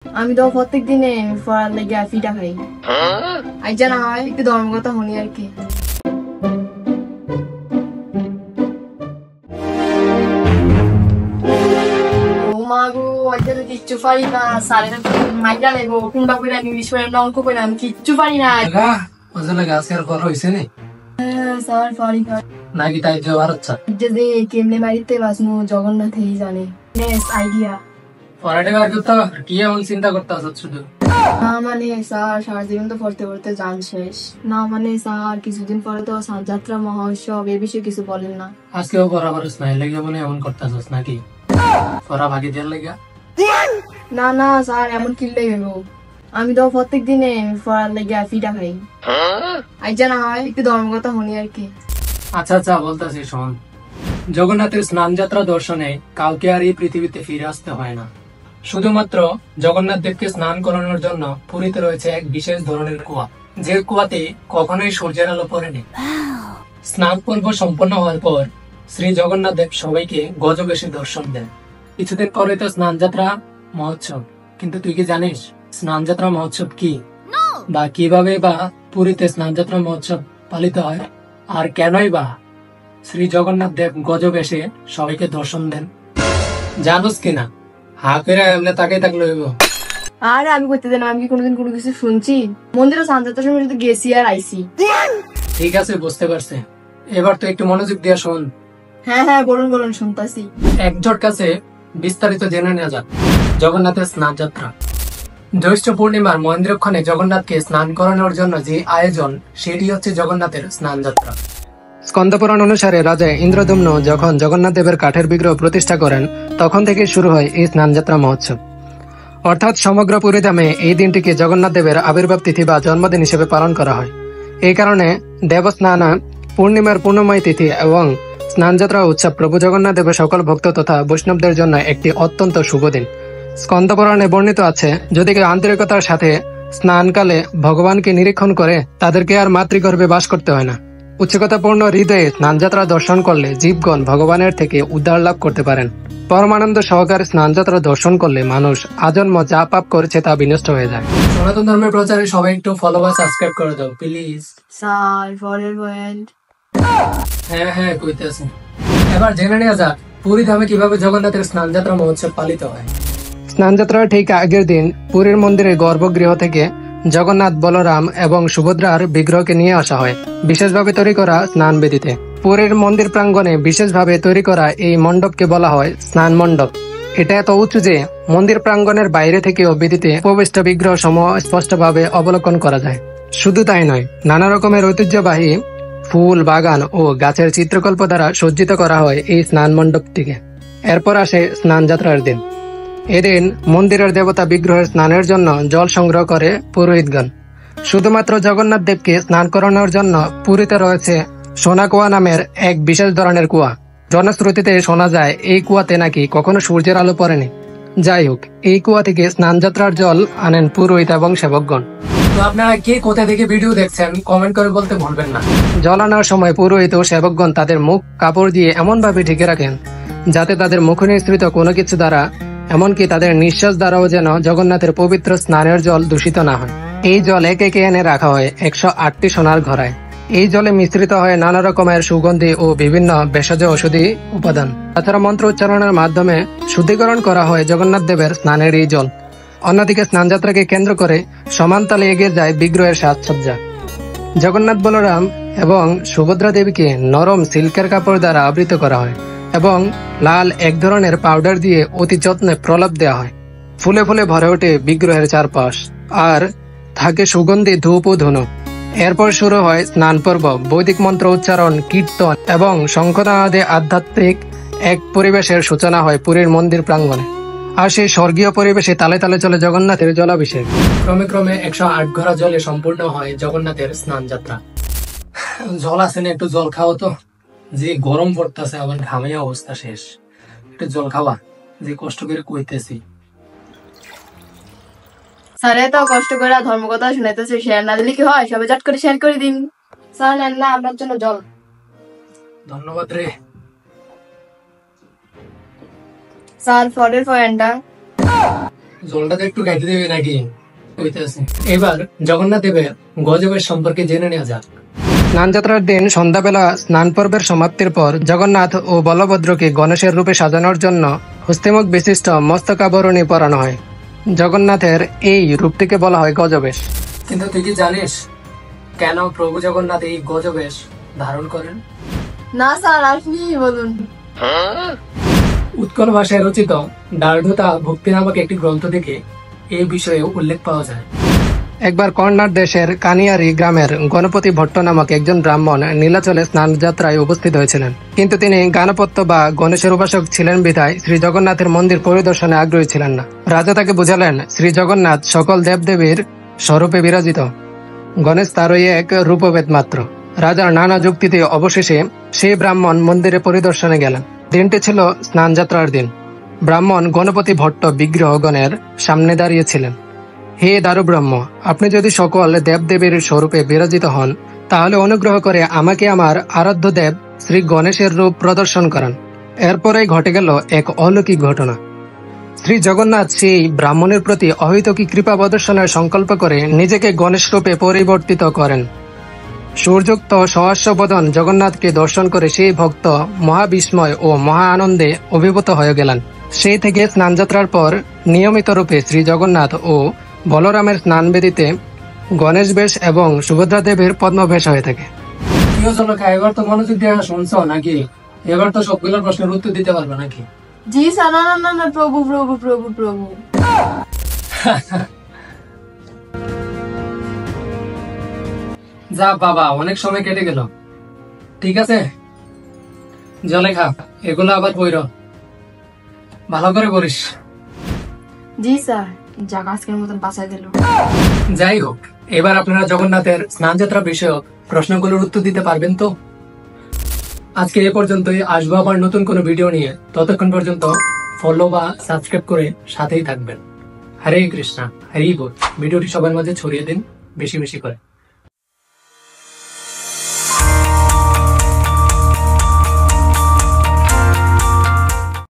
আমি তো প্রত্যেক দিনে পড়ার লেগে ফিটা খাই। আইজা না হয় একটু ধর্মগত হনি আর কি। ও মা গো, আজকে তো কিচ্ছু পারি না। সারে মাইরা নেবো কোনটা করে আমি ইংলিশ পড়লাম না অঙ্ক করে আমি কিচ্ছু পারি না। আজকের পর হয়েছে নি স্যার পারি না নাকি তাই যাওয়ার আচ্ছা যে কেমনে মারিতে বাসমু জগন্নাথই জানে। নেস আইডিয়া পড়াটা বার করতে কি এমন চিন্তা করতে আছো শুধু? না মানে স্যার সারা জীবন তো পড়তে পড়তে জান শেষ। না মানে স্যার কিছুদিন পরে তো যাত্রা মহোৎসব এ বিষয়ে কিছু বলেন না। আজকেও পড়া পারস না লেগে বলে এমন করতে আছো নাকি? পড়া ভাগি দেওয়ার লেগে? না না স্যার এমন কিনলেই হইব। আমি তো প্রত্যেক দিনে পড়ার লেগে ফিটা খাই। আইজা না হয় একটু ধর্মগত হনি আর কি। আচ্ছা আচ্ছা বলতেছি শোন, জগন্নাথের স্নান যাত্রা দর্শনে কাউকে আর এই পৃথিবীতে ফিরে আসতে হয় না। শুধুমাত্র জগন্নাথ দেবকে স্নান করানোর জন্য পুরীতে রয়েছে এক বিশেষ ধরনের কুয়া, যে কুয়াতে কখনোই সূর্যের আলো পড়েনি। স্নান পর্ব সম্পন্ন হওয়ার পর শ্রী জগন্নাথ দেব সবাইকে গজবেশে দর্শন দেন। কিছুদিন পরে তো স্নান যাত্রা মহোৎসব, কিন্তু তুই কি জানিস স্নান যাত্রা মহোৎসব কি, বা কিভাবে বা পুরীতে স্নান যাত্রা মহোৎসব পালিত হয়, আর কেনই বা শ্রী জগন্নাথ দেব গজবেশে সবাইকে দর্শন দেন? জানোস কিনা? হা করে এমনি তাকাই থাকলে হইব? আর আমি করতে দেন, আমি কি কোনোদিন কোনো কিছু শুনছি? মন্দিরে সানযাত্রার সময় শুধু গেছি আর আইসি। ঠিক আছে বুঝতে পারছি, এবার তো একটু মনোযোগ দিয়ে শোন। হ্যাঁ হ্যাঁ বলুন বলুন শুনতাছি। একজোট কাছে বিস্তারিত জেনে নেওয়া যাক জগন্নাথের স্নান যাত্রা। জ্যৈষ্ঠ পূর্ণিমার মহেন্দ্রক্ষণে জগন্নাথকে স্নান করানোর জন্য যে আয়োজন, সেটি হচ্ছে জগন্নাথের স্নান যাত্রা। স্কন্দপুরাণ অনুসারে রাজা ইন্দ্রদম্ন যখন জগন্নাথ দেবের কাঠের বিগ্রহ প্রতিষ্ঠা করেন, তখন থেকে শুরু হয় এই স্নান যাত্রা মহোৎসব। অর্থাৎ সমগ্র পুরীধামে এই দিনটিকে জগন্নাথ দেবের আবির্ভাব তিথি বা জন্মদিন হিসেবে পালন করা হয়। এই কারণে দেবস্নান পূর্ণিমার পূর্ণময় তিথি এবং স্নানযাত্রা উৎসব প্রভু জগন্নাথ দেবের সকল ভক্ত তথা বৈষ্ণবদের জন্য একটি অত্যন্ত শুভ দিন। স্কন্দপুরাণে বর্ণিত আছে, যদি কেউ আন্তরিকতার সাথে স্নানকালে ভগবানকে নিরীক্ষণ করে, তাদেরকে আর মাতৃগর্ভে বাস করতে হয় না। উচ্চকতাপূর্ণ হৃদয়ে স্নানযাত্রা দর্শন করলে জীবগণ ভগবানের থেকে উদ্ধার লাভ করতে পারেন। পরমানন্দ সহকারে স্নানযাত্রা দর্শন করলে মানুষ আজন্ম যা পাপ করেছে তা বিনষ্ট হয়ে যায়। সনাতন ধর্মের প্রচারে সবাই একটু ফলো বা সাবস্ক্রাইব করে দাও প্লিজ। Sir ফরের point. হ্যাঁ হ্যাঁ কইতেছে। এবার জেনে নেওয়া যাক পুরী ধামে কিভাবে জগন্নাথের স্নানযাত্রা মহোৎসব পালিত হয়। স্নানযাত্রার ঠিক আগের দিন পুরীর মন্দিরের গর্ভগৃহ থেকে জগন্নাথ, বলরাম এবং সুভদ্রার বিগ্রহকে নিয়ে আসা হয় বিশেষভাবে তৈরি করা স্নান বেদিতে। পুরীর মন্দির প্রাঙ্গণে বিশেষভাবে তৈরি করা এই মণ্ডপকে বলা হয় স্নান মণ্ডপ। এটা এত উঁচু যে মন্দির প্রাঙ্গণের বাইরে থেকেও বেদিতে উপবিষ্ট বিগ্রহ সমূহ স্পষ্টভাবে অবলোকন করা যায়। শুধু তাই নয়, নানা রকমের ঐতিহ্যবাহী ফুল, বাগান ও গাছের চিত্রকল্প দ্বারা সজ্জিত করা হয় এই স্নান মণ্ডপটিকে। এরপর আসে স্নান যাত্রার দিন। এদিন মন্দিরের দেবতা বিগ্রহের স্নানের জন্য জল সংগ্রহ করে পুরোহিতগণ। শুধুমাত্র জগন্নাথ দেবকে স্নান করানোর জন্য পুরীতে রয়েছে সোনা কুয়া নামের এক বিশেষ ধরনের কুয়া। জনশ্রুতিতে শোনা যায় এই কুয়াতে নাকি কখনো সূর্যের আলো পড়েনি। যাই হোক, এই কুয়া থেকে স্নান যাত্রার জল আনেন পুরোহিত এবং সেবকগণ। তো আপনারা কে কোথা থেকে ভিডিও দেখছেন কমেন্ট করে বলতে ভুলবেন না। জল আনার সময় পুরোহিত ও সেবকগণ তাদের মুখ কাপড় দিয়ে এমন ভাবে ঢেকে রাখেন যাতে তাদের মুখ নিঃসৃত কোনো কিছু দ্বারা, এমনকি তাদের নিঃশ্বাস দ্বারাও যেন জগন্নাথের পবিত্র স্নানের জল দূষিত না হয়। এই জল একে একে এনে রাখা হয় 108টি সোনার ঘড়ায়। এই জলে মিশ্রিত হয় নানা রকমের সুগন্ধি ও বিভিন্ন ভেষজ ঔষধি উপাদান। তাছাড়া মন্ত্র উচ্চারণের মাধ্যমে শুদ্ধিকরণ করা হয় জগন্নাথ দেবের স্নানের এই জল। অন্যদিকে স্নানযাত্রাকে কেন্দ্র করে সমান তালে এগিয়ে যায় বিগ্রহের সাজসজ্জা। জগন্নাথ, বলরাম এবং সুভদ্রা দেবীকে নরম সিল্কের কাপড় দ্বারা আবৃত করা হয় এবং লাল এক ধরনের পাউডার দিয়ে অতি যত্নে প্রলাপ দেওয়া হয়। ফুলে ফুলে ভরে ওঠে বিগ্রহের চারপাশ, আর থাকে সুগন্ধি ধূপ ও ধুনো। এরপর শুরু হয় স্নান পর্ব। বৈদিক মন্ত্র উচ্চারণ, কীর্তন এবং শঙ্খনাদে আধ্যাত্মিক এক পরিবেশের সূচনা হয় পুরীর মন্দির প্রাঙ্গণে। আর সেই স্বর্গীয় পরিবেশে তালে তালে চলে জগন্নাথের জলাভিষেক। ক্রমে ক্রমে 108 ঘড়া জলে সম্পূর্ণ হয় জগন্নাথের স্নান যাত্রা। জল আছে না, একটু জল খাও তো। যে গরম পড়তেছে, আবার ঘামে অবস্থা শেষ। একটু জল খাওয়া, যে কষ্ট করে কইতেছি। স্যার এত কষ্ট করে ধর্মকথা শুনাইতেছে, শেয়ার না দিলে কি হয়? সবাই চট করে শেয়ার করে দিন। স্যার নেন না আপনার জন্য জল। ধন্যবাদ রে স্যার ফরের পয়েন্টটা। জলটাতে একটু গাইতে দেবে নাকি? কইতেছে। এবার জগন্নাথ দেবের গজবের সম্পর্কে জেনে নেওয়া যাক। স্নানযাত্রার দিন সন্ধ্যাবেলা স্নান পর্বের সমাপ্তির পর জগন্নাথ ও বলভদ্রকে গণেশের রূপে সাজানোর জন্য হস্তিমুখ বিশিষ্ট মস্তকাবরণী পরানো হয়। জগন্নাথের এই রূপটিকে বলা হয় গজবেশ। কিন্তু তুই কি জানিস কেন প্রভু জগন্নাথ এই গজবেশ ধারণ করেন? না স্যার, আপনি বলুন। উৎকল ভাষায় রচিত দার্ঢ্যতা ভক্তি নামক একটি গ্রন্থ থেকে এই বিষয়ে উল্লেখ পাওয়া যায়। একবার কর্ণাট দেশের কানিয়ারি গ্রামের গণপতি ভট্ট নামক একজন ব্রাহ্মণ নীলাচলে স্নান যাত্রায় উপস্থিত হয়েছিলেন, কিন্তু তিনি গানপত্য বা গণেশের উপাসক ছিলেন বিধায় শ্রী জগন্নাথের মন্দির পরিদর্শনে আগ্রহী ছিলেন না। রাজা তাকে বুঝালেন শ্রী জগন্নাথ সকল দেবদেবীর স্বরূপে বিরাজিত, গণেশ তারই এক রূপভেদ মাত্র। রাজার নানা যুক্তিতে অবশেষে সেই ব্রাহ্মণ মন্দিরে পরিদর্শনে গেলেন। দিনটি ছিল স্নান যাত্রার দিন। ব্রাহ্মণ গণপতি ভট্ট বিগ্রহগণের সামনে দাঁড়িয়েছিলেন। হে দারুব্রহ্ম, আপনি যদি সকল দেবদেবীর স্বরূপে বিরাজিত হন, তাহলে অনুগ্রহ করে আমাকে আমার আরাধ্য দেব শ্রী গণেশের রূপ প্রদর্শন করান। এরপরেই ঘটে গেল এক অলৌকিক ঘটনা। শ্রী জগন্নাথ সেই ব্রাহ্মণের প্রতি অহৈতুকী কৃপা প্রদর্শনের সংকল্প করে নিজেকে গণেশ রূপে পরিবর্তিত করেন। সূর্যুক্ত সহাস্যবদন জগন্নাথকে দর্শন করে সেই ভক্ত মহাবিস্ময় ও মহা আনন্দে অভিভূত হয়ে গেলেন। সেই থেকে স্নানযাত্রার পর নিয়মিত রূপে শ্রী জগন্নাথ ও বলরামের স্নানবেদিতে গণেশ বেশ এবং সুভদ্রা দেবীর পদ্মবেশ হয়ে থাকে। এবার তো মনোযোগ দিয়ে শুনছো নাকি? এবার তো সবগুলোর প্রশ্নের উত্তর দিতে পারবে নাকি? জি স্যার। না না না, প্রভু প্রভু প্রভু প্রভু। যা বাবা, অনেক সময় কেটে গেল। ঠিক আছে, জলে খা, এগুলো আবার পইর, ভালো করে করিস। জি স্যার, যাক আজকের মতন বাঁচাই দিল। যাই হোক, এবার আপনারা জগন্নাথের স্নানযাত্রা বিষয়ক প্রশ্নগুলোর উত্তর দিতে পারবেন তো? আজকে এ পর্যন্তই। আসবো আবার নতুন কোনো ভিডিও নিয়ে। ততক্ষণ পর্যন্ত ফলো বা সাবস্ক্রাইব করে সাথেই থাকবেন। হরে কৃষ্ণা, হরি বল। ভিডিওটি সবার মাঝে ছড়িয়ে দিন বেশি বেশি করে।